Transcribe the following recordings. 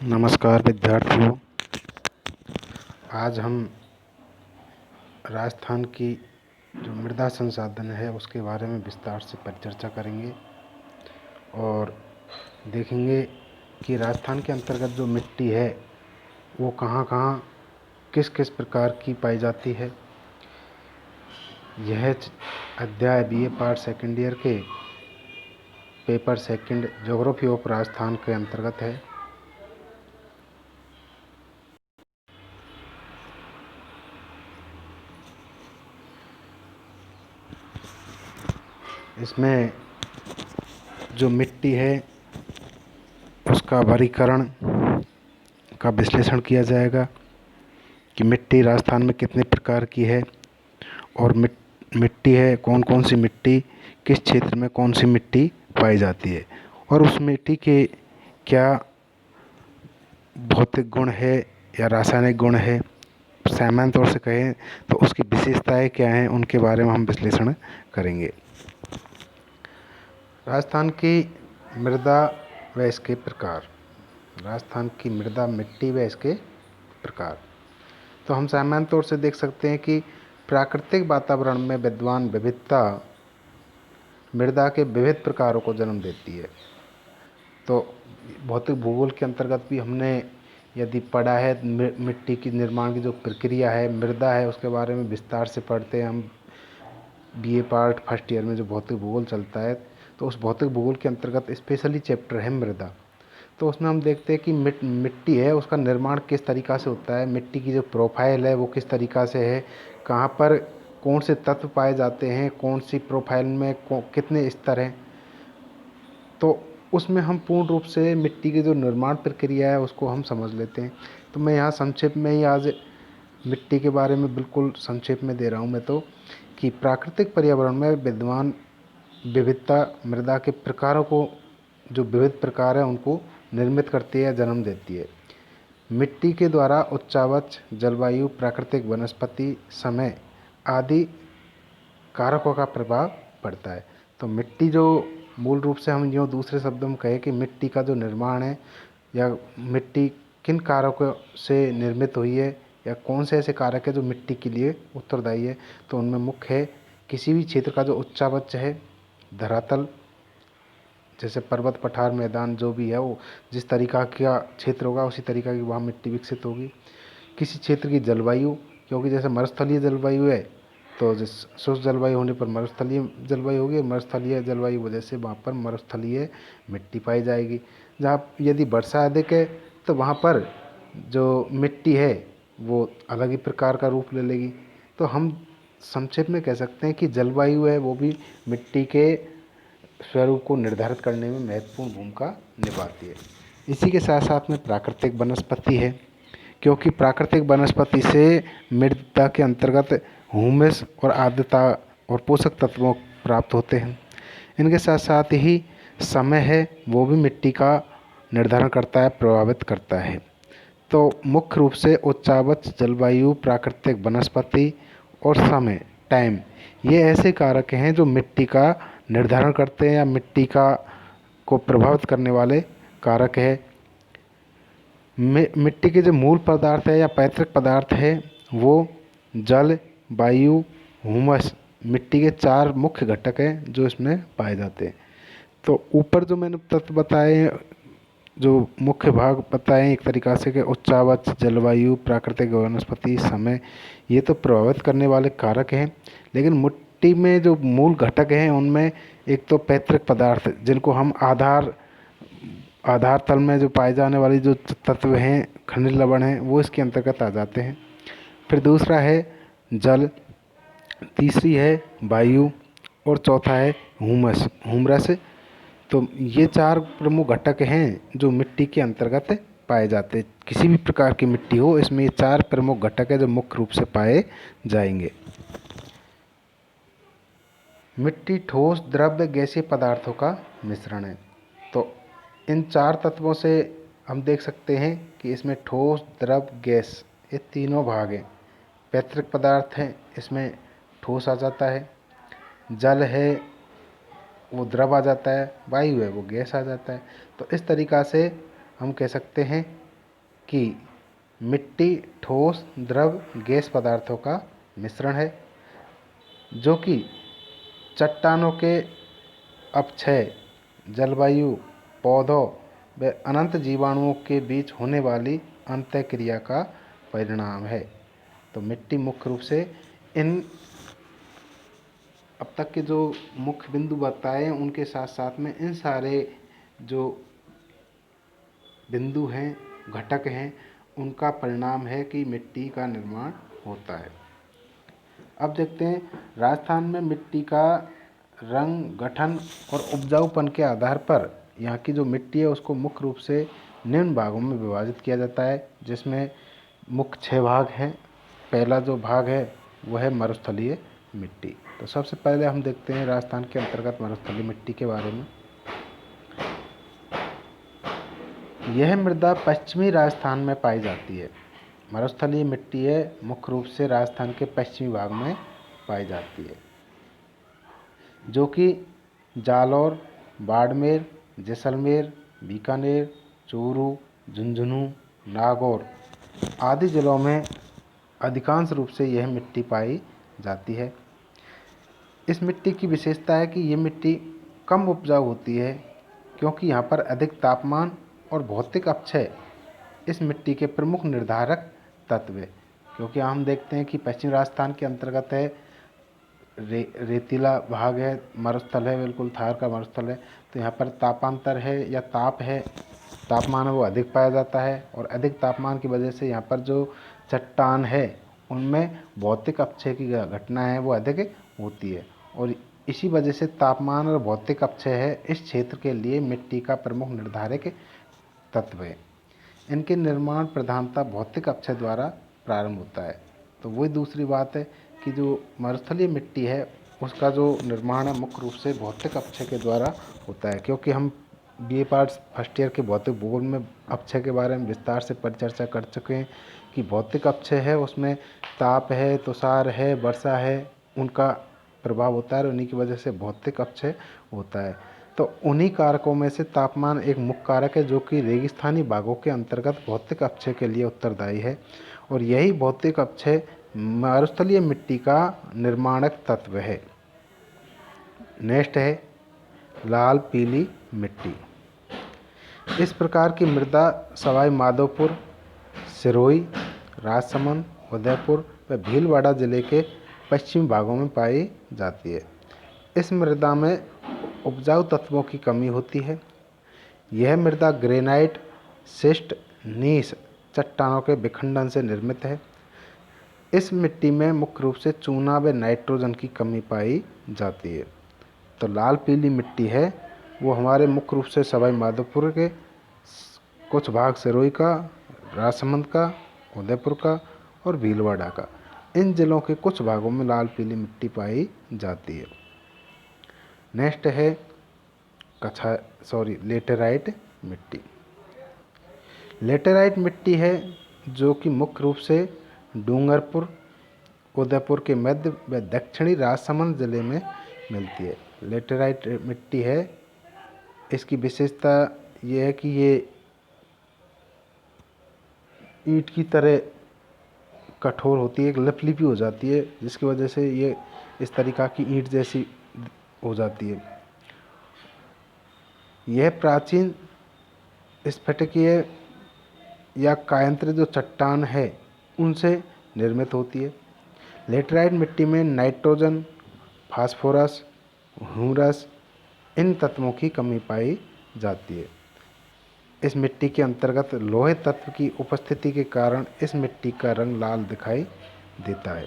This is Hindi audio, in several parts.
नमस्कार विद्यार्थियों। आज हम राजस्थान की जो मृदा संसाधन है उसके बारे में विस्तार से परिचर्चा करेंगे और देखेंगे कि राजस्थान के अंतर्गत जो मिट्टी है वो कहाँ कहाँ किस किस प्रकार की पाई जाती है। यह अध्याय बीए पार्ट सेकेंड ईयर के paper second geography of Rajasthan के अंतर्गत है। इसमें जो मिट्टी है उसका वर्गीकरण का विश्लेषण किया जाएगा कि मिट्टी राजस्थान में कितने प्रकार की है और मिट्टी है कौन कौन सी मिट्टी किस क्षेत्र में कौन सी मिट्टी पाई जाती है और उस मिट्टी के क्या भौतिक गुण है या रासायनिक गुण है। सामान्य तौर से कहें तो उसकी विशेषताएं क्या हैं उनके बारे में हम विश्लेषण करेंगे। राजस्थान की मृदा व इसके प्रकार। राजस्थान की मृदा मिट्टी व इसके प्रकार। तो हम सामान्य तौर से देख सकते हैं कि प्राकृतिक वातावरण में विद्यमान विविधता मृदा के विविध प्रकारों को जन्म देती है। तो भौतिक भूगोल के अंतर्गत भी हमने यदि पढ़ा है मिट्टी की निर्माण की जो प्रक्रिया है मृदा है उसके बारे में विस्तार से पढ़ते हैं हम बीए पार्ट फर्स्ट ईयर में जो भौतिक भूगोल चलता है। तो उस भौतिक भूगोल के अंतर्गत स्पेशली चैप्टर है मृदा। तो उसमें हम देखते हैं कि मिट्टी है उसका निर्माण किस तरीक़ा से होता है, मिट्टी की जो प्रोफाइल है वो किस तरीक़ा से है, कहाँ पर कौन से तत्व पाए जाते हैं, कौन सी प्रोफाइल में कितने स्तर हैं। तो उसमें हम पूर्ण रूप से मिट्टी की जो निर्माण प्रक्रिया है उसको हम समझ लेते हैं। तो मैं यहाँ संक्षेप में ही आज मिट्टी के बारे में बिल्कुल संक्षेप में दे रहा हूँ मैं तो कि प्राकृतिक पर्यावरण में विद्यमान विविधता मृदा के प्रकारों को जो विविध प्रकार हैं उनको निर्मित करती है, जन्म देती है। मिट्टी के द्वारा उच्चावच जलवायु प्राकृतिक वनस्पति समय आदि कारकों का प्रभाव पड़ता है। तो मिट्टी जो मूल रूप से हम यूँ दूसरे शब्दों में कहें कि मिट्टी का जो निर्माण है या मिट्टी किन कारकों से निर्मित हुई है या कौन से ऐसे कारक है जो मिट्टी के लिए उत्तरदायी है। तो उनमें मुख्य है किसी भी क्षेत्र का जो उच्चावच है धरातल जैसे पर्वत पठार मैदान जो भी है वो जिस तरीका का क्षेत्र होगा उसी तरीका की वहाँ मिट्टी विकसित होगी। किसी क्षेत्र की जलवायु क्योंकि जैसे मरुस्थलीय जलवायु है तो जिस शुष्क जलवायु होने पर मरुस्थलीय जलवायु होगी और मरुस्थलीय जलवायु वजह से वहाँ पर मरुस्थलीय मिट्टी पाई जाएगी। जहाँ यदि वर्षा अधिक है तो वहाँ पर जो मिट्टी है वो अलग ही प्रकार का रूप ले लेगी। तो हम संक्षेप में कह सकते हैं कि जलवायु है वो भी मिट्टी के स्वरूप को निर्धारित करने में महत्वपूर्ण भूमिका निभाती है। इसी के साथ साथ में प्राकृतिक वनस्पति है क्योंकि प्राकृतिक वनस्पति से मृदा के अंतर्गत ह्यूमस और आर्द्रता और पोषक तत्वों प्राप्त होते हैं। इनके साथ साथ ही समय है वो भी मिट्टी का निर्धारण करता है, प्रभावित करता है। तो मुख्य रूप से उच्चावच जलवायु प्राकृतिक वनस्पति और समय टाइम ये ऐसे कारक हैं जो मिट्टी का निर्धारण करते हैं या मिट्टी का को प्रभावित करने वाले कारक है। मिट्टी के जो मूल पदार्थ है या पैतृक पदार्थ है वो जल वायु ह्यूमस मिट्टी के 4 मुख्य घटक हैं जो इसमें पाए जाते हैं। तो ऊपर जो मैंने तत्व बताए जो मुख्य भाग बताएं एक तरीक़ा से कि उच्चावच जलवायु प्राकृतिक वनस्पति समय ये तो प्रभावित करने वाले कारक हैं। लेकिन मिट्टी में जो मूल घटक हैं उनमें एक तो पैतृक पदार्थ जिनको हम आधार तल में जो पाए जाने वाली जो तत्व हैं खनिज लवण हैं वो इसके अंतर्गत आ जाते हैं। फिर दूसरा है जल, तीसरी है वायु और चौथा है ह्यूमरस। तो ये 4 प्रमुख घटक हैं जो मिट्टी के अंतर्गत पाए जाते हैं। किसी भी प्रकार की मिट्टी हो इसमें ये 4 प्रमुख घटक है जो मुख्य रूप से पाए जाएंगे। मिट्टी ठोस द्रव्य गैसीय पदार्थों का मिश्रण है। तो इन 4 तत्वों से हम देख सकते हैं कि इसमें ठोस द्रव गैस ये तीनों भाग हैं। पैतृक पदार्थ हैं इसमें ठोस आ जाता है, जल है वो द्रव आ जाता है, वायु है वो गैस आ जाता है। तो इस तरीक़ा से हम कह सकते हैं कि मिट्टी ठोस, द्रव, गैस पदार्थों का मिश्रण है जो कि चट्टानों के अपक्षय, जलवायु, पौधों व अनंत जीवाणुओं के बीच होने वाली अंतःक्रिया का परिणाम है। तो मिट्टी मुख्य रूप से इन अब तक के जो मुख्य बिंदु बताए उनके साथ साथ में इन सारे जो बिंदु हैं, घटक हैं, उनका परिणाम है कि मिट्टी का निर्माण होता है। अब देखते हैं राजस्थान में मिट्टी का रंग, गठन और उपजाऊपन के आधार पर यहाँ की जो मिट्टी है उसको मुख्य रूप से निम्न भागों में विभाजित किया जाता है, जिसमें मुख्य 6 भाग हैं। पहला जो भाग है वह है मरुस्थलीय मिट्टी। तो सबसे पहले हम देखते हैं राजस्थान के अंतर्गत मरुस्थलीय मिट्टी के बारे में। यह मृदा पश्चिमी राजस्थान में पाई जाती है। मरुस्थलीय मिट्टी है मुख्य रूप से राजस्थान के पश्चिमी भाग में पाई जाती है, जो कि जालौर, बाड़मेर, जैसलमेर, बीकानेर, चूरू, झुंझुनू, नागौर आदि जिलों में अधिकांश रूप से यह मिट्टी पाई जाती है। इस मिट्टी की विशेषता है कि ये मिट्टी कम उपजाऊ होती है क्योंकि यहाँ पर अधिक तापमान और भौतिक अपक्षय इस मिट्टी के प्रमुख निर्धारक तत्व है। क्योंकि हम देखते हैं कि पश्चिम राजस्थान के अंतर्गत है, रेतीला भाग है, मरुस्थल है, बिल्कुल थार का मरुस्थल है। तो यहाँ पर तापांतर है या ताप है, तापमान है वो अधिक पाया जाता है और अधिक तापमान की वजह से यहाँ पर जो चट्टान है उनमें भौतिक अपक्षय की घटना है वो अधिक होती है और इसी वजह से तापमान और भौतिक अपक्षय है इस क्षेत्र के लिए मिट्टी का प्रमुख निर्धारक तत्व है। इनके निर्माण प्रधानतः भौतिक अपक्षय द्वारा प्रारंभ होता है। तो वही दूसरी बात है कि जो मरुस्थलीय मिट्टी है उसका जो निर्माण है मुख्य रूप से भौतिक अपक्षय के द्वारा होता है। क्योंकि हम BA पार्ट्स फर्स्ट ईयर के भौतिक भूगोल में अपक्षय के बारे में विस्तार से परिचर्चा कर चुके हैं कि भौतिक अपक्षय है उसमें ताप है, तुषार है, वर्षा है, उनका प्रभाव होता है और उन्हीं की वजह से भौतिक अपक्षय होता है। तो उन्हीं कारकों में से तापमान एक मुख्य कारक है जो कि रेगिस्तानी भागों के अंतर्गत भौतिक अपक्षय के लिए उत्तरदायी है और यही भौतिक अपक्षय मरुस्थलीय मिट्टी का निर्माणक तत्व है। नेक्स्ट है लाल पीली मिट्टी। इस प्रकार की मृदा सवाई माधोपुर, सिरोही, राजसमंद, उदयपुर व भीलवाड़ा जिले के पश्चिमी भागों में पाई जाती है। इस मृदा में उपजाऊ तत्वों की कमी होती है। यह मृदा ग्रेनाइट, शिस्ट, नीस चट्टानों के विखंडन से निर्मित है। इस मिट्टी में मुख्य रूप से चूना व नाइट्रोजन की कमी पाई जाती है। तो लाल पीली मिट्टी है वो हमारे मुख्य रूप से सवाई माधोपुर के, कुछ भाग सिरोही का, राजसमंद का, उदयपुर का और भीलवाड़ा का, इन जिलों के कुछ भागों में लाल पीली मिट्टी पाई जाती है। नेक्स्ट है लेटेराइट मिट्टी। लेटेराइट मिट्टी है जो कि मुख्य रूप से डूंगरपुर, उदयपुर के मध्य व दक्षिणी राजसमंद जिले में मिलती है। लेटेराइट मिट्टी है, इसकी विशेषता ये है कि ये ईंट की तरह कठोर होती है, एक लिपलिपी हो जाती है जिसकी वजह से ये इस तरीक़ा की ईंट जैसी हो जाती है। यह प्राचीन स्फटिकीय या कायांतरित जो चट्टान है उनसे निर्मित होती है। लेटेराइट मिट्टी में नाइट्रोजन, फास्फोरस, ह्यूमस इन तत्वों की कमी पाई जाती है। इस मिट्टी के अंतर्गत लोहे तत्व की उपस्थिति के कारण इस मिट्टी का रंग लाल दिखाई देता है।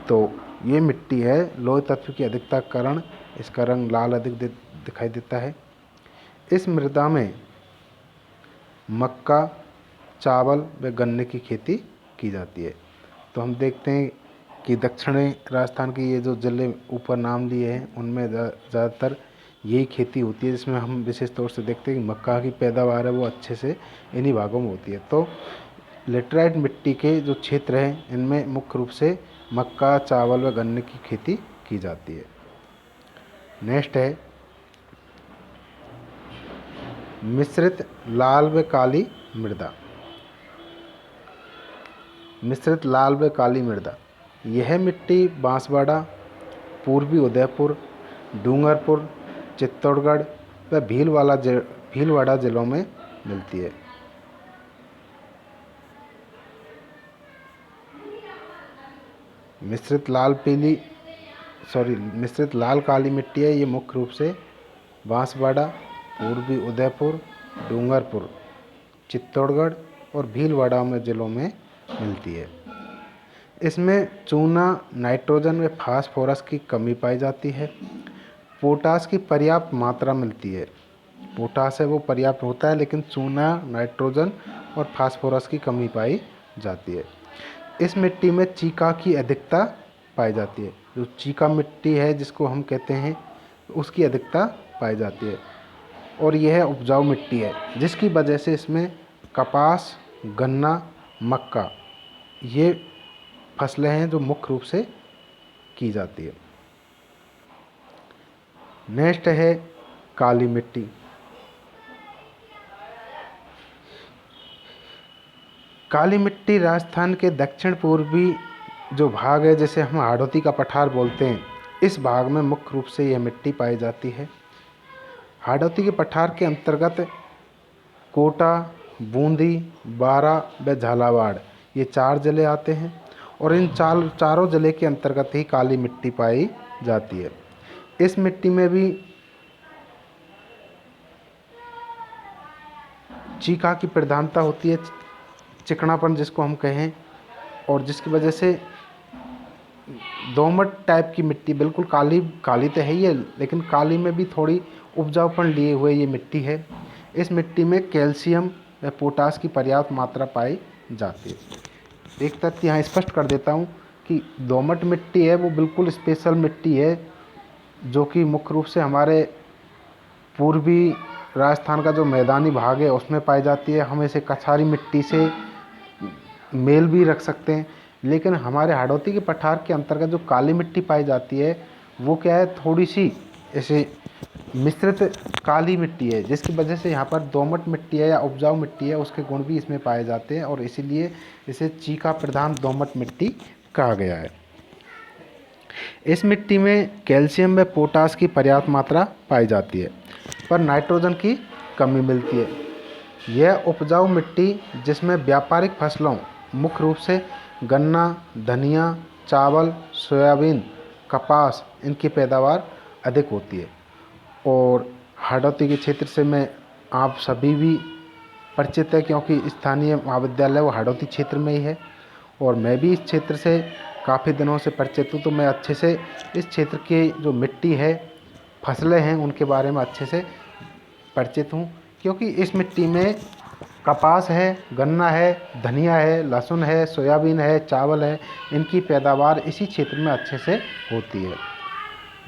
तो ये मिट्टी है, लोहे तत्व की अधिकता के कारण इसका रंग लाल अधिक दिखाई देता है। इस मृदा में मक्का, चावल व गन्ने की खेती की जाती है। तो हम देखते हैं कि दक्षिणी राजस्थान के ये जो जिले ऊपर नाम लिए हैं उनमें ज़्यादातर यही खेती होती है, जिसमें हम विशेष तौर से देखते हैं कि मक्का की पैदावार है वो अच्छे से इन्हीं भागों में होती है। तो लेटेराइट मिट्टी के जो क्षेत्र हैं इनमें मुख्य रूप से मक्का, चावल व गन्ने की खेती की जाती है। नेक्स्ट है मिश्रित लाल व काली मृदा। मिश्रित लाल व काली मृदा, यह मिट्टी बांसवाड़ा, पूर्वी उदयपुर, डूंगरपुर, चित्तौड़गढ़ व भीलवाड़ा जिलों में मिलती है। मिश्रित लाल काली मिट्टी है, ये मुख्य रूप से बांसवाड़ा, पूर्वी उदयपुर, डूंगरपुर, चित्तौड़गढ़ और भीलवाड़ा में जिलों में मिलती है। इसमें चूना, नाइट्रोजन व फास्फोरस की कमी पाई जाती है। पोटास की पर्याप्त मात्रा मिलती है। पोटास है वो पर्याप्त होता है, लेकिन चूना, नाइट्रोजन और फास्फोरस की कमी पाई जाती है। इस मिट्टी में चीका की अधिकता पाई जाती है। जो चीका मिट्टी है जिसको हम कहते हैं, उसकी अधिकता पाई जाती है। और यह उपजाऊ मिट्टी है, जिसकी वजह से इसमें कपास, गन्ना, मक्का ये फसलें हैं जो मुख्य रूप से की जाती है। नेक्स्ट है काली मिट्टी। काली मिट्टी राजस्थान के दक्षिण पूर्वी जो भाग है, जैसे हम हाड़ौती का पठार बोलते हैं, इस भाग में मुख्य रूप से यह मिट्टी पाई जाती है। हाड़ौती के पठार के अंतर्गत कोटा, बूंदी, बारा व झालावाड़ ये 4 जिले आते हैं और इन चारों जिले के अंतर्गत ही काली मिट्टी पाई जाती है। इस मिट्टी में भी चीका की प्रधानता होती है, चिकनापन जिसको हम कहें, और जिसकी वजह से दोमट टाइप की मिट्टी, बिल्कुल काली तो है ही है, लेकिन काली में भी थोड़ी उपजाऊपन लिए हुए ये मिट्टी है। इस मिट्टी में कैल्शियम व पोटास की पर्याप्त मात्रा पाई जाती है। एक तथ्य यहाँ स्पष्ट कर देता हूँ कि दोमट मिट्टी है वो बिल्कुल स्पेशल मिट्टी है, जो कि मुख्य रूप से हमारे पूर्वी राजस्थान का जो मैदानी भाग है उसमें पाई जाती है। हम इसे कछारी मिट्टी से मेल भी रख सकते हैं, लेकिन हमारे हाड़ौती के पठार के अंतर्गत जो काली मिट्टी पाई जाती है वो क्या है, थोड़ी सी ऐसे मिश्रित काली मिट्टी है, जिसकी वजह से यहाँ पर दोमट मिट्टी है या उपजाऊ मिट्टी है उसके गुण भी इसमें पाए जाते हैं, और इसीलिए इसे चीका प्रधान दोमट मिट्टी कहा गया है। इस मिट्टी में कैल्शियम व पोटास की पर्याप्त मात्रा पाई जाती है, पर नाइट्रोजन की कमी मिलती है। यह उपजाऊ मिट्टी जिसमें व्यापारिक फसलों, मुख्य रूप से गन्ना, धनिया, चावल, सोयाबीन, कपास, इनकी पैदावार अधिक होती है। और हाड़ौती के क्षेत्र से मैं आप सभी भी परिचित है, क्योंकि स्थानीय महाविद्यालय वो हाड़ौती क्षेत्र में ही है, और मैं भी इस क्षेत्र से काफ़ी दिनों से परिचित हूँ, तो मैं अच्छे से इस क्षेत्र की जो मिट्टी है, फसलें हैं, उनके बारे में अच्छे से परिचित हूँ। क्योंकि इस मिट्टी में कपास है, गन्ना है, धनिया है, लहसुन है, सोयाबीन है, चावल है, इनकी पैदावार इसी क्षेत्र में अच्छे से होती है।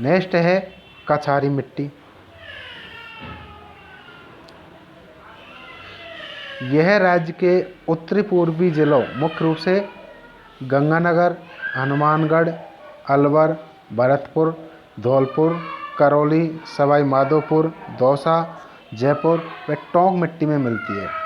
नेक्स्ट है कछारी मिट्टी। यह राज्य के उत्तरी पूर्वी जिलों, मुख्य रूप से गंगानगर, हनुमानगढ़, अलवर, भरतपुर, धौलपुर, करौली, सवाई माधोपुर, दौसा, जयपुर व टोंक मिट्टी में मिलती है।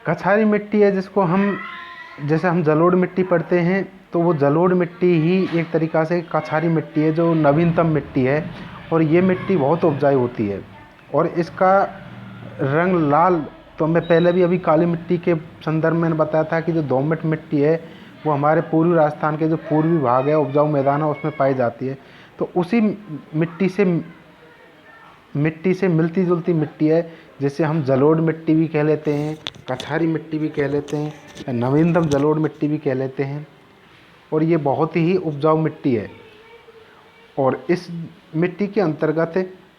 कछारी मिट्टी है जिसको हम, जैसे हम जलोढ़ मिट्टी पढ़ते हैं, तो वो जलोढ़ मिट्टी ही एक तरीक़ा से कछारी मिट्टी है, जो नवीनतम मिट्टी है, और ये मिट्टी बहुत उपजाऊ होती है, और इसका रंग लाल। तो मैं पहले भी अभी काली मिट्टी के संदर्भ में बताया था कि जो दोमट मिट्टी है वो हमारे पूर्वी राजस्थान के जो पूर्वी भाग है, उपजाऊ मैदान है, उसमें पाई जाती है। तो उसी मिट्टी से मिलती जुलती मिट्टी है, जिसे हम जलोढ़ मिट्टी भी कह लेते हैं, कछारी मिट्टी भी कह लेते हैं, नवीनतम जलोढ़ मिट्टी भी कह लेते हैं, और ये बहुत ही उपजाऊ मिट्टी है। और इस मिट्टी के अंतर्गत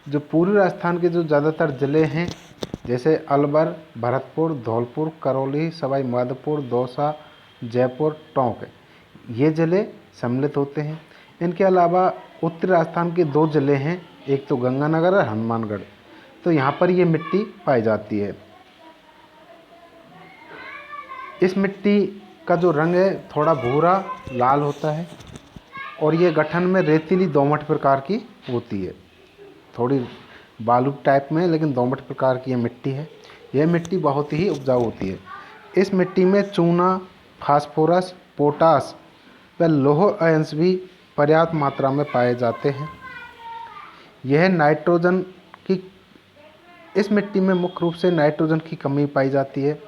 जो पूर्वी राजस्थान के जो ज़्यादातर ज़िले हैं, जैसे अलवर, भरतपुर, धौलपुर, करौली, सवाई माधोपुर, दौसा, जयपुर, टोंक, ये ज़िले सम्मिलित होते हैं। इनके अलावा उत्तरी राजस्थान के 2 ज़िले हैं, एक तो गंगानगर और हनुमानगढ़, तो यहाँ पर ये मिट्टी पाई जाती है। इस मिट्टी का जो रंग है थोड़ा भूरा लाल होता है और ये गठन में रेतीली दोमट प्रकार की होती है, थोड़ी बालू टाइप में, लेकिन दोमट प्रकार की ये मिट्टी है। यह मिट्टी बहुत ही उपजाऊ होती है। इस मिट्टी में चूना, फास्फोरस, पोटास व लौह अयंस भी पर्याप्त मात्रा में पाए जाते हैं। यह नाइट्रोजन की इस मिट्टी में मुख्य रूप से नाइट्रोजन की कमी पाई जाती है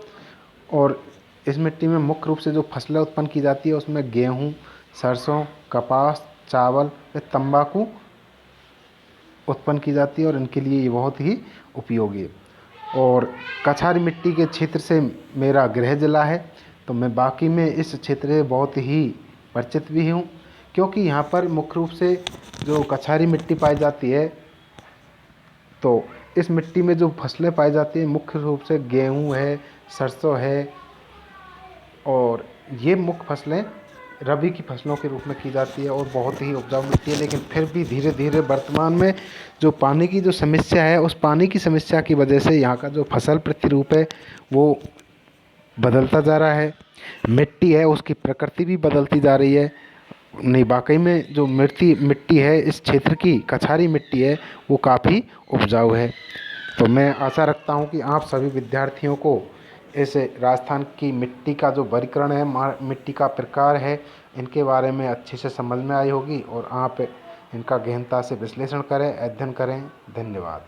और इस मिट्टी में मुख्य रूप से जो फसलें उत्पन्न की जाती है उसमें गेहूँ, सरसों, कपास, चावल व तंबाकू उत्पन्न की जाती है और इनके लिए ये बहुत ही उपयोगी है। और कछारी मिट्टी के क्षेत्र से मेरा गृह जिला है, तो मैं बाकी में इस क्षेत्र से बहुत ही परिचित भी हूँ, क्योंकि यहाँ पर मुख्य रूप से जो कछारी मिट्टी पाई जाती है, तो इस मिट्टी में जो फसलें पाई जाती हैं मुख्य रूप से गेहूँ है, सरसों है और ये मुख्य फसलें रबी की फसलों के रूप में की जाती है और बहुत ही उपजाऊ मिट्टी है। लेकिन फिर भी धीरे धीरे वर्तमान में जो पानी की जो समस्या है, उस पानी की समस्या की वजह से यहाँ का जो फसल प्रतिरूप है वो बदलता जा रहा है। मिट्टी है उसकी प्रकृति भी बदलती जा रही है। नहीं, वाकई में जो मिट्टी है इस क्षेत्र की कछारी मिट्टी है वो काफ़ी उपजाऊ है। तो मैं आशा रखता हूँ कि आप सभी विद्यार्थियों को इस राजस्थान की मिट्टी का जो वर्गीकरण है, मिट्टी का प्रकार है, इनके बारे में अच्छे से समझ में आई होगी और आप इनका गहनता से विश्लेषण करें, अध्ययन करें। धन्यवाद।